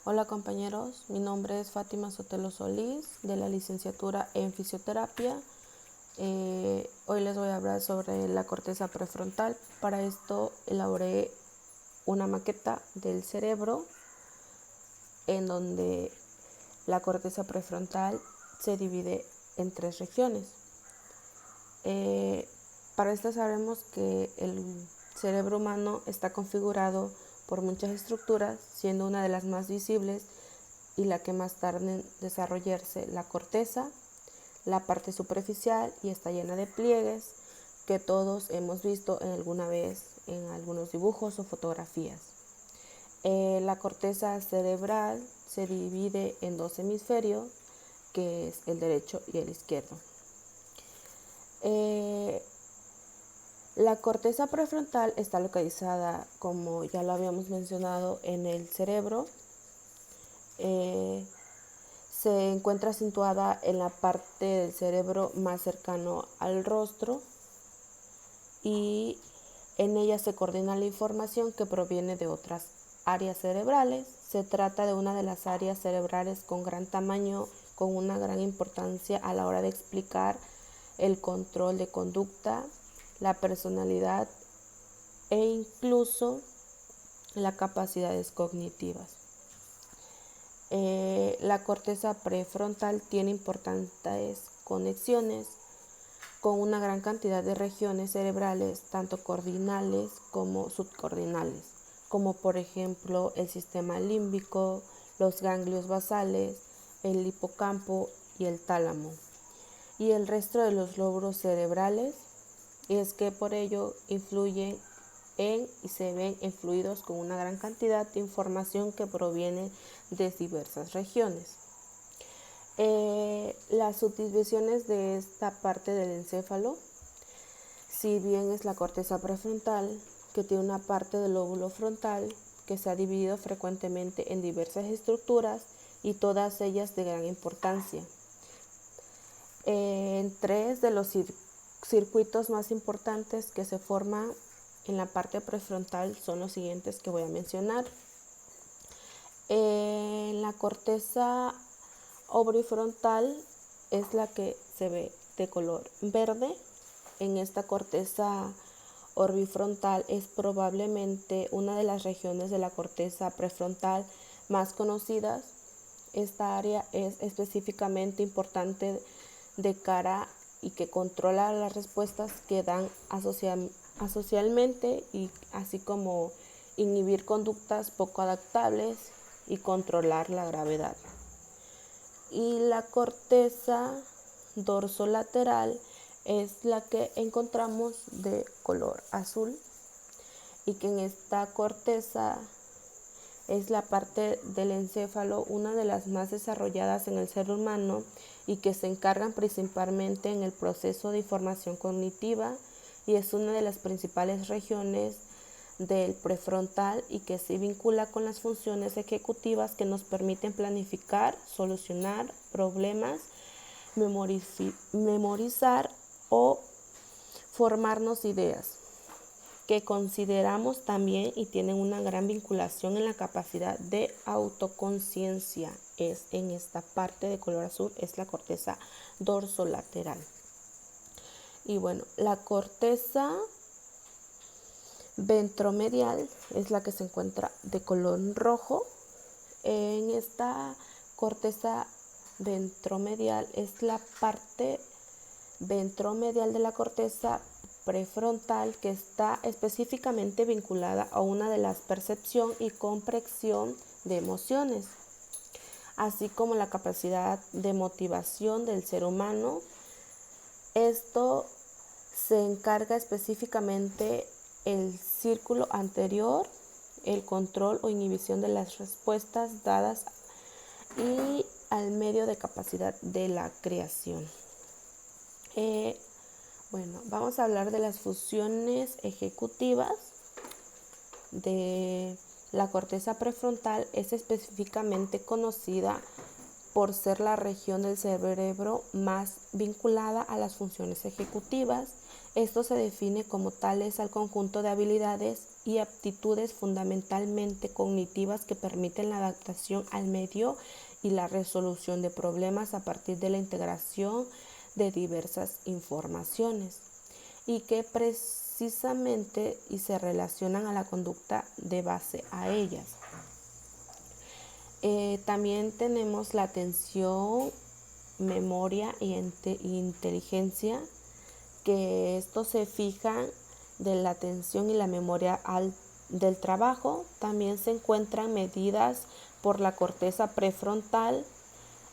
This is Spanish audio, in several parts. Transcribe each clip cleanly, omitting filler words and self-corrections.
Hola compañeros, mi nombre es Fátima Sotelo Solís de la licenciatura en fisioterapia. Hoy les voy a hablar sobre la corteza prefrontal. Para esto elaboré una maqueta del cerebro en donde la corteza prefrontal se divide en 3 regiones. Para esto sabemos que el cerebro humano está configurado por muchas estructuras, siendo una de las más visibles y la que más tarda en desarrollarse la corteza, la parte superficial, y está llena de pliegues que todos hemos visto alguna vez en algunos dibujos o fotografías. La corteza cerebral se divide en 2 hemisferios, que es el derecho y el izquierdo. La corteza prefrontal está localizada, como ya lo habíamos mencionado, en el cerebro. Se encuentra situada en la parte del cerebro más cercano al rostro y en ella se coordina la información que proviene de otras áreas cerebrales. Se trata de una de las áreas cerebrales con gran tamaño, con una gran importancia a la hora de explicar el control de conducta, la personalidad e incluso las capacidades cognitivas. La corteza prefrontal tiene importantes conexiones con una gran cantidad de regiones cerebrales, tanto cordinales como subcordinales, como por ejemplo el sistema límbico, los ganglios basales, el hipocampo y el tálamo, y el resto de los lóbulos cerebrales, y es que por ello influyen y se ven influidos con una gran cantidad de información que proviene de diversas regiones. Las subdivisiones de esta parte del encéfalo, si bien es la corteza prefrontal, que tiene una parte del lóbulo frontal que se ha dividido frecuentemente en diversas estructuras y todas ellas de gran importancia. En 3 de los circuitos más importantes que se forman en la parte prefrontal son los siguientes que voy a mencionar. En la corteza orbifrontal es la que se ve de color verde. En esta corteza orbifrontal es probablemente una de las regiones de la corteza prefrontal más conocidas. Esta área es específicamente importante de cara y que controla las respuestas que dan asocialmente, y así como inhibir conductas poco adaptables y controlar la gravedad. Y la corteza dorsolateral es la que encontramos de color azul, y que en esta corteza es la parte del encéfalo, una de las más desarrolladas en el ser humano y que se encargan principalmente en el proceso de información cognitiva, y es una de las principales regiones del prefrontal y que se vincula con las funciones ejecutivas que nos permiten planificar, solucionar problemas, memorizar o formarnos ideas, que consideramos también y tienen una gran vinculación en la capacidad de autoconciencia. Es en esta parte de color azul, es la corteza dorsolateral. Y bueno, la corteza ventromedial es la que se encuentra de color rojo. En esta corteza ventromedial es la parte ventromedial de la corteza prefrontal, que está específicamente vinculada a una de las percepción y comprensión de emociones, así como la capacidad de motivación del ser humano. Esto se encarga específicamente el círculo anterior, el control o inhibición de las respuestas dadas y al medio de capacidad de la creación. Bueno, vamos a hablar de las funciones ejecutivas de la corteza prefrontal. Es específicamente conocida por ser la región del cerebro más vinculada a las funciones ejecutivas, Esto se define como tales al conjunto de habilidades y aptitudes fundamentalmente cognitivas que permiten la adaptación al medio y la resolución de problemas a partir de la integración de diversas informaciones y que precisamente y se relacionan a la conducta de base a ellas. También tenemos la atención, memoria y inteligencia, que estos se fijan de la atención y la memoria del trabajo. También se encuentran medidas por la corteza prefrontal,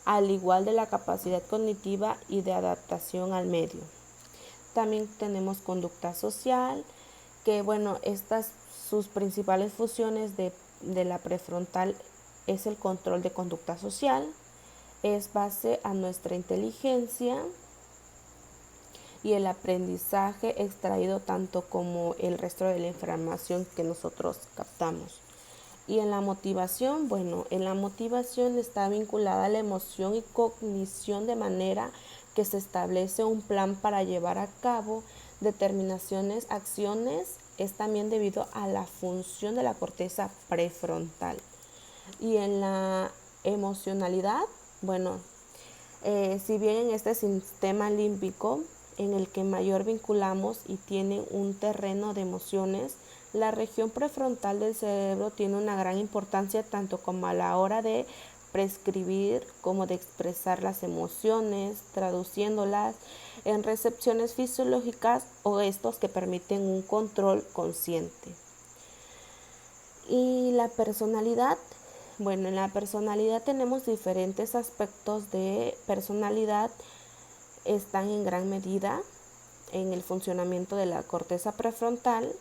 al igual de la capacidad cognitiva y de adaptación al medio. También tenemos conducta social, que sus principales funciones de la prefrontal es el control de conducta social, es base a nuestra inteligencia y el aprendizaje extraído tanto como el resto de la información que nosotros captamos. Y en la motivación, en la motivación está vinculada a la emoción y cognición, de manera que se establece un plan para llevar a cabo determinaciones, acciones. Es también debido a la función de la corteza prefrontal. Y en la emocionalidad, si bien en este sistema límbico en el que mayor vinculamos y tiene un terreno de emociones, la región prefrontal del cerebro tiene una gran importancia tanto como a la hora de prescribir como de expresar las emociones, traduciéndolas en recepciones fisiológicas o estos que permiten un control consciente. Y la personalidad, en la personalidad tenemos diferentes aspectos de personalidad. Están en gran medida en el funcionamiento de la corteza prefrontal,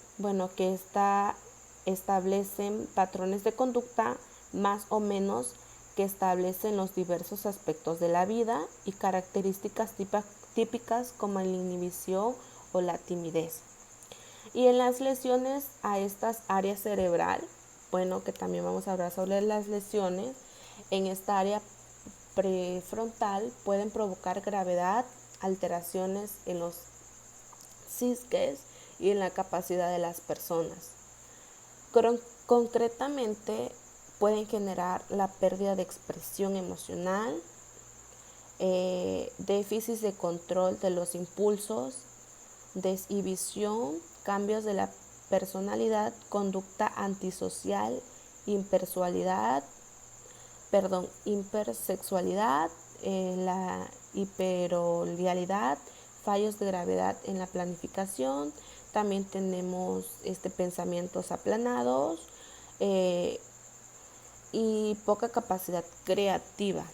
que establecen patrones de conducta más o menos que establecen los diversos aspectos de la vida y características típicas como la inhibición o la timidez. Y en las lesiones a estas áreas cerebral, que también vamos a hablar sobre las lesiones, en esta área prefrontal pueden provocar gravedad, alteraciones en los psiques y en la capacidad de las personas. Concretamente, pueden generar la pérdida de expresión emocional, déficit de control de los impulsos, desinhibición, cambios de la personalidad, conducta antisocial, hipersexualidad, la hiperolialidad, fallos de gravedad en la planificación. También tenemos pensamientos aplanados y poca capacidad creativa.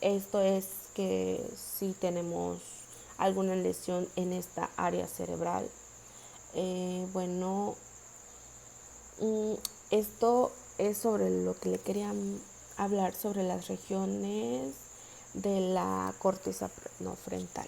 Esto es que si tenemos alguna lesión en esta área cerebral. Esto es sobre lo que le quería hablar sobre las regiones de la corteza frontal.